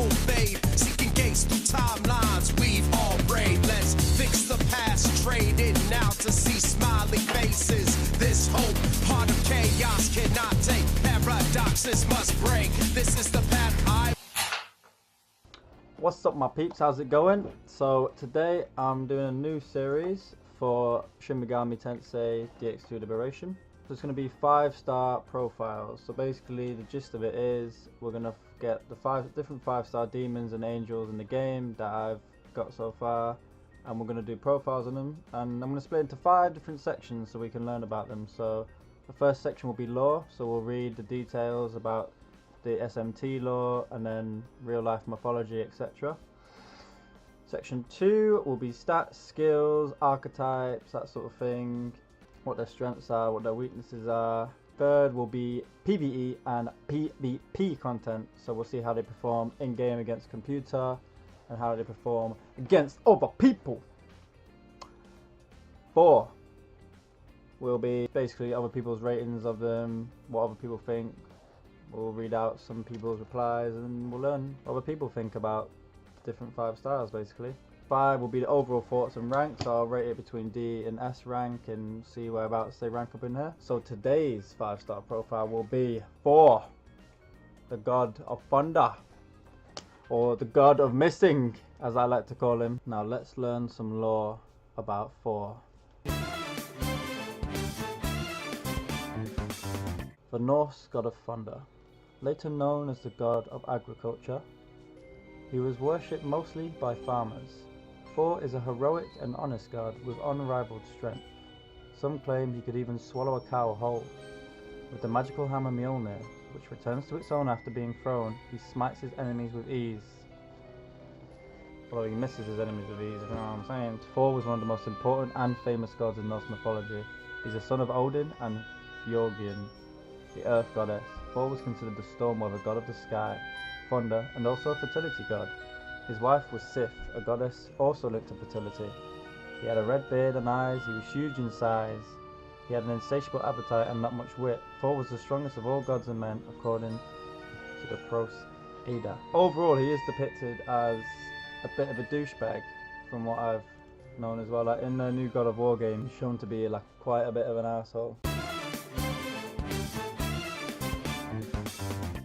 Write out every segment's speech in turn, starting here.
full fade, seeking gates through timelines we've all prayed. Let's fix the past, trade it now to see smiling faces. This hope, heart of chaos cannot take, paradoxes must break. This is the path I... What's up my peeps, how's it going? So today I'm doing a new series for Shin Megami Tensei DX2 Liberation. So it's going to be 5-star profiles. So basically the gist of it is we're going to get the 5 different 5-star demons and angels in the game that I've got so far, and we're going to do profiles on them, and I'm going to split into 5 different sections so we can learn about them. So the first section will be lore, so we'll read the details about the SMT lore and then real life mythology, etc. Section 2 will be stats, skills, archetypes, that sort of thing, what their strengths are, what their weaknesses are. Third will be PvE and PvP content, so we'll see how they perform in game against computer and how they perform against other people. 4 will be basically other people's ratings of them, what other people think. We'll read out some people's replies and we'll learn what other people think about different 5 stars basically. 5 will be the overall thoughts and ranks, so I'll rate it between D and S rank and see whereabouts they rank up in here. So today's 5-star profile will be for the God of Thunder, or the God of Missing as I like to call him. Now let's learn some lore about Thor. The Norse God of Thunder, later known as the God of Agriculture, he was worshipped mostly by farmers. Thor is a heroic and honest god with unrivaled strength. Some claim he could even swallow a cow whole. With the magical hammer Mjolnir, which returns to its owner after being thrown, he smites his enemies with ease. Although he misses his enemies with ease, you know what I'm saying. Thor was one of the most important and famous gods in Norse mythology. He's a son of Odin and Fjorgyn, the earth goddess. Thor was considered the storm weather god of the sky, thunder, and also a fertility god. His wife was Sif, a goddess also linked to fertility. He had a red beard and eyes, he was huge in size. He had an insatiable appetite and not much wit. Thor was the strongest of all gods and men, according to the Pros Edda. Overall, he is depicted as a bit of a douchebag, from what I've known as well. Like in the new God of War game, he's shown to be like quite a bit of an asshole.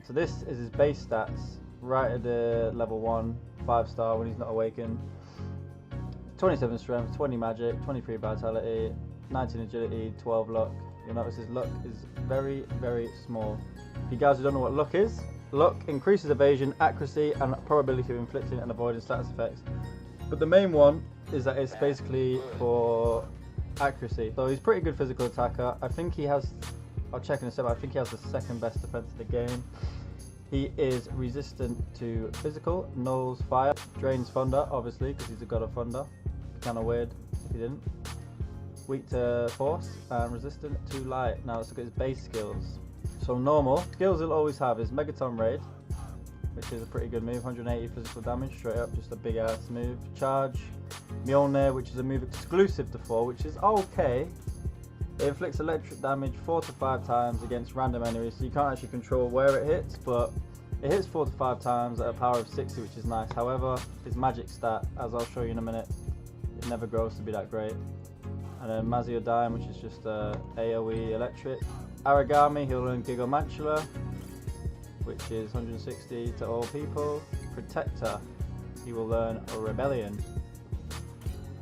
So this is his base stats, right at the level 1, 5-star when he's not awakened. 27 strength, 20 magic, 23 vitality, 19 agility, 12 luck. You'll notice his luck is very, very small. If you guys who don't know what luck is, luck increases evasion, accuracy, and probability of inflicting and avoiding status effects. But the main one is that it's basically for accuracy. So he's a pretty good physical attacker. I think he has, I'll check in a second, I think he has the 2nd best defense in the game. He is resistant to physical, nulls fire, drains thunder, obviously, because he's a god of thunder. Kind of weird if he didn't. Weak to force and resistant to light. Now let's look at his base skills. So normal skills he'll always have is Megaton Raid, which is a pretty good move, 180 physical damage straight up, just a big ass move. Charge, Mjolnir, which is a move exclusive to Thor, which is okay. It inflicts electric damage 4 to 5 times against random enemies, so you can't actually control where it hits, but it hits 4 to 5 times at a power of 60, which is nice. However, his magic stat, as I'll show you in a minute, it never grows to be that great. And then Maziodyne, which is just AoE electric. Aragami, he'll learn Gigomantula, which is 160 to all people. Protector, he will learn Rebellion.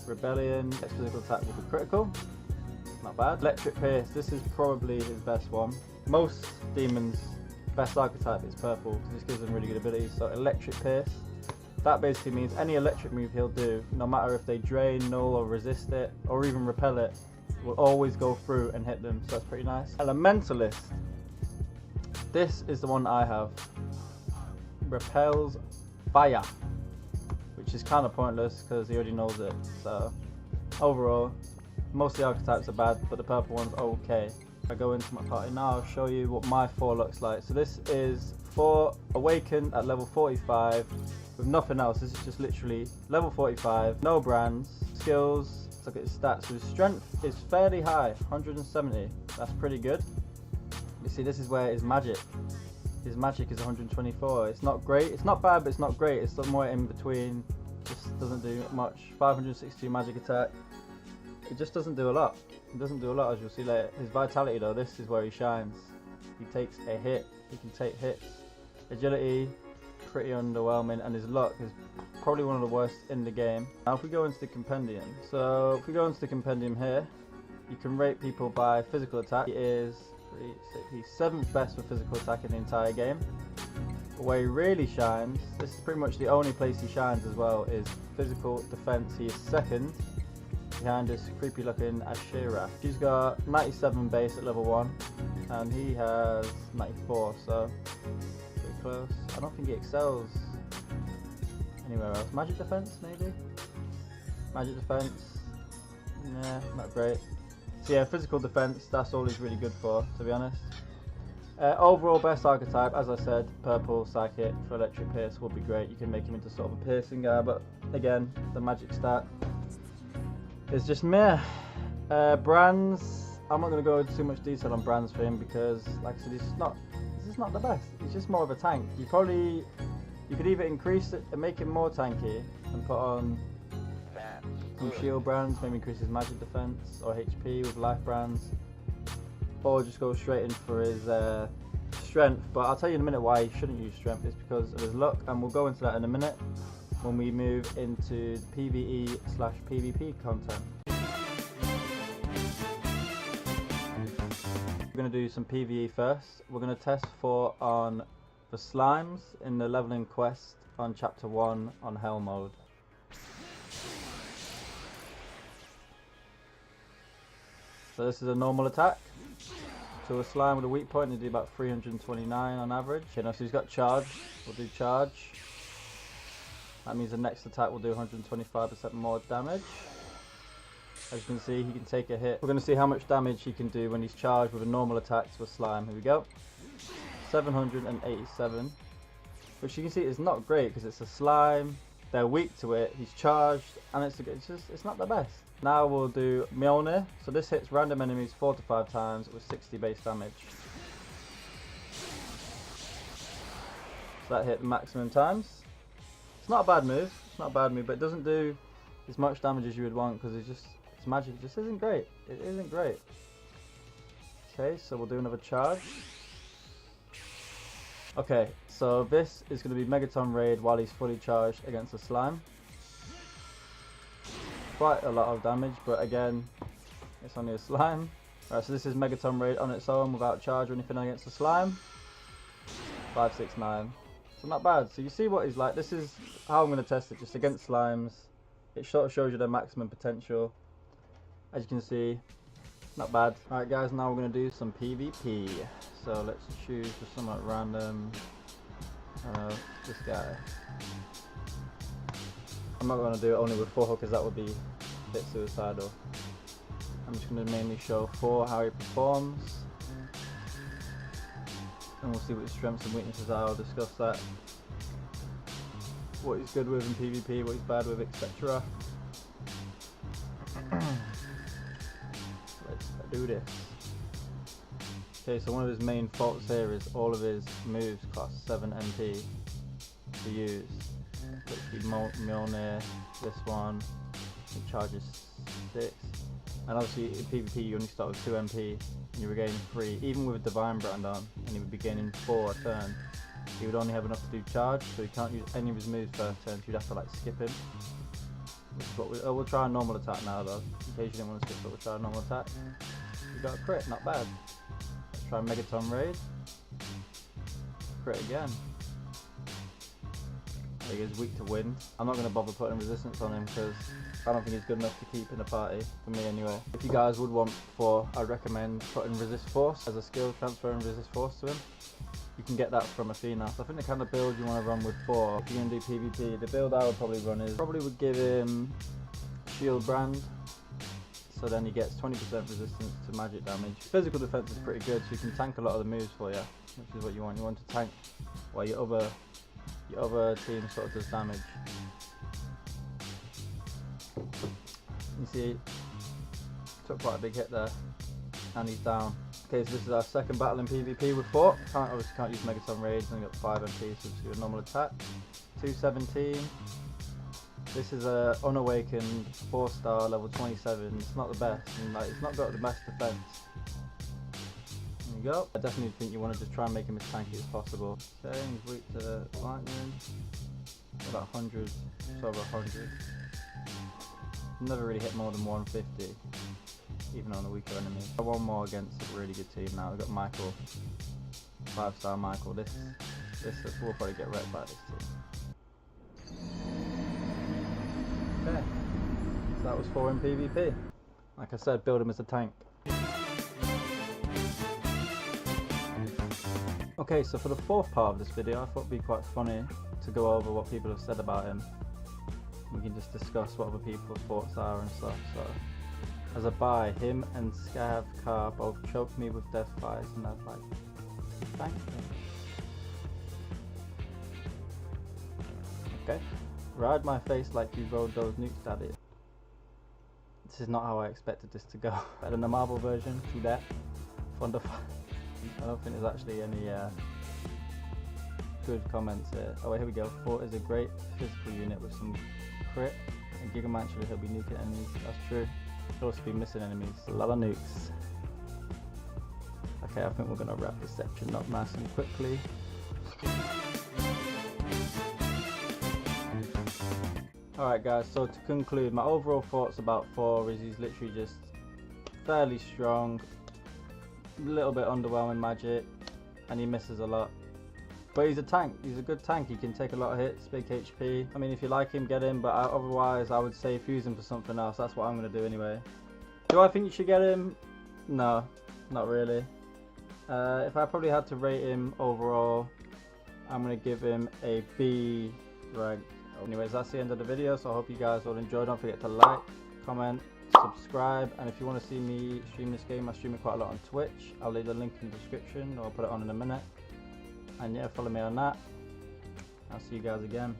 Rebellion, next physical attack will be critical. Not bad. Electric Pierce, this is probably his best one. Most demons' best archetype is purple because this gives them really good abilities. So Electric Pierce, that basically means any electric move he'll do, no matter if they drain, null or resist it, or even repel it, will always go through and hit them, so that's pretty nice. Elementalist, this is the one I have. Repels fire, which is kind of pointless because he already knows it. So overall, most of the archetypes are bad, but the purple one's okay. I go into my party now, I'll show you what my Thor looks like. So this is Thor awakened at level 45 with nothing else. This is just literally level 45, no brands, skills. Let's look at his stats. So his strength is fairly high, 170. That's pretty good. You see, this is where his magic His magic is 124. It's not great. It's not bad, but it's not great. It's somewhere in between. Just doesn't do much. 562 magic attack. It just doesn't do a lot. It doesn't do a lot, as you'll see later. His vitality though, this is where he shines. He takes a hit. He can take hits. Agility, pretty underwhelming, and his luck is probably one of the worst in the game. Now if we go into the compendium, so if we go into the compendium here, you can rate people by physical attack. He's 7th best for physical attack in the entire game. But where he really shines, this is pretty much the only place he shines as well, is physical defense. He is 2nd behind this creepy looking Ashira. She's got 97 base at level 1 and he has 94, so pretty close. I don't think he excels anywhere else. Magic defense maybe? Magic defense, nah, not great. So yeah, physical defense, that's all he's really good for, to be honest. Overall best archetype, as I said, purple psychic for electric pierce would be great. You can make him into sort of a piercing guy, but again, the magic stat is just meh. Brands, I'm not going to go into too much detail on brands for him because, like I said, he's just not the best. He's just more of a tank. You could either increase it and make him more tanky and put on some shield brands, maybe increase his magic defense or HP with life brands, or just go straight in for his strength. But I'll tell you in a minute why he shouldn't use strength. It's because of his luck, and we'll go into that in a minute when we move into PvE/PvP content. We're going to do some PvE first. We're going to test for slimes in the leveling quest on chapter 1 on hell mode. So this is a normal attack to a slime with a weak point. They do about 329 on average. You know, so he's got charge. We'll do charge. That means the next attack will do 125% more damage. As you can see, he can take a hit. We're going to see how much damage he can do when he's charged with a normal attack to a slime. Here we go. 787. Which you can see is not great because it's a slime. They're weak to it. He's charged, and it's not the best. Now we'll do Mjolnir. So this hits random enemies 4 to 5 times with 60 base damage. So that hit the maximum times. It's not a bad move. It's not a bad move, but it doesn't do as much damage as you would want because its magic just isn't great. It isn't great. Okay, so we'll do another charge. Okay, so this is going to be Megaton Raid while he's fully charged against a slime. Quite a lot of damage, but again, it's only a slime. Alright, so this is Megaton Raid on its own without charge or anything against a slime. 569. So not bad. So you see what he's like. This is how I'm going to test it, just against slimes. It sort of shows you their maximum potential. As you can see, not bad. Alright guys, now we're going to do some PvP. So let's choose just somewhat random. This guy. I'm not going to do it only with Thor because that would be a bit suicidal. I'm just going to mainly show Thor how he performs. And we'll see what his strengths and weaknesses are. I'll discuss that. What he's good with in PvP, what he's bad with, etc. Let's do this. Okay, so one of his main faults here is all of his moves cost 7 MP to use. Let's see, Mjolnir, this one, it charges 6. And obviously in PvP you only start with 2 MP and you regain 3. Even with a Divine Brand on, and he would be gaining 4 a turn, he would only have enough to do charge, so he can't use any of his moves first turn, so you'd have to like skip him. Which is what we'll try a normal attack now though, in case you didn't want to skip, but we'll try a normal attack. We got a crit, not bad. Let's try Megaton Raid. Crit again. He is weak to wind. I'm not going to bother putting resistance on him because I don't think he's good enough to keep in the party, for me anyway. If you guys would want Thor, I'd recommend putting Resist Force as a skill, transferring Resist Force to him. You can get that from Athena. So I think the kind of build you want to run with Thor, if you're going to do PvP, the build I would probably run is, probably would give him Shield Brand, so then he gets 20% resistance to magic damage. Physical defense is pretty good, so you can tank a lot of the moves for you, which is what you want. You want to tank while your other team sort of does damage. You see, took quite a big hit there, and he's down. Okay, so this is our second battle in PvP with Thor. Obviously can't use Megaton Rage, only got 5 MP, so just do a normal attack. 217. This is a unawakened 4-star level 27. It's not the best, and like, it's not got the best defense. There you go. I definitely think you want to just try and make him as tanky as possible. Okay, he's weak to lightning. About 100, so over 100. Never really hit more than 150, even on a weaker enemy. One more against a really good team now. We've got Michael, 5-star Michael. This will probably get wrecked by this team. Okay, so that was Thor in PvP. Like I said, build him as a tank. Okay, so for the fourth part of this video, I thought it'd be quite funny to go over what people have said about him. We can just discuss what other people's thoughts are and stuff. So, as a buy, him and Scav Car both choked me with death fires, and I'd like to thank them. Okay. Ride my face like you rode those nukes, daddy. This is not how I expected this to go. Better than the Marvel version, see that? Thunder. I don't think there's actually any good comments here. Oh wait, here we go. Thor is a great physical unit with some crit, and Gigamantually he'll be nuking enemies. That's true. He'll also be missing enemies. A lot of nukes. Okay, I think we're gonna wrap this section up nice and quickly. Alright guys, so to conclude, my overall thoughts about Thor is he's literally just fairly strong, a little bit underwhelming magic, and he misses a lot. But he's a tank, he's a good tank, he can take a lot of hits, big HP. I mean, if you like him, get him, but otherwise I would say fuse him for something else. That's what I'm going to do anyway. Do I think you should get him? No, not really. If I probably had to rate him overall, I'm going to give him a B rank. Anyways, that's the end of the video, so I hope you guys all enjoyed. Don't forget to like, comment, subscribe, and if you want to see me stream this game, I stream it quite a lot on Twitch. I'll leave the link in the description, or I'll put it on in a minute. And yeah, follow me on that. I'll see you guys again.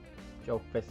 Joe Fist.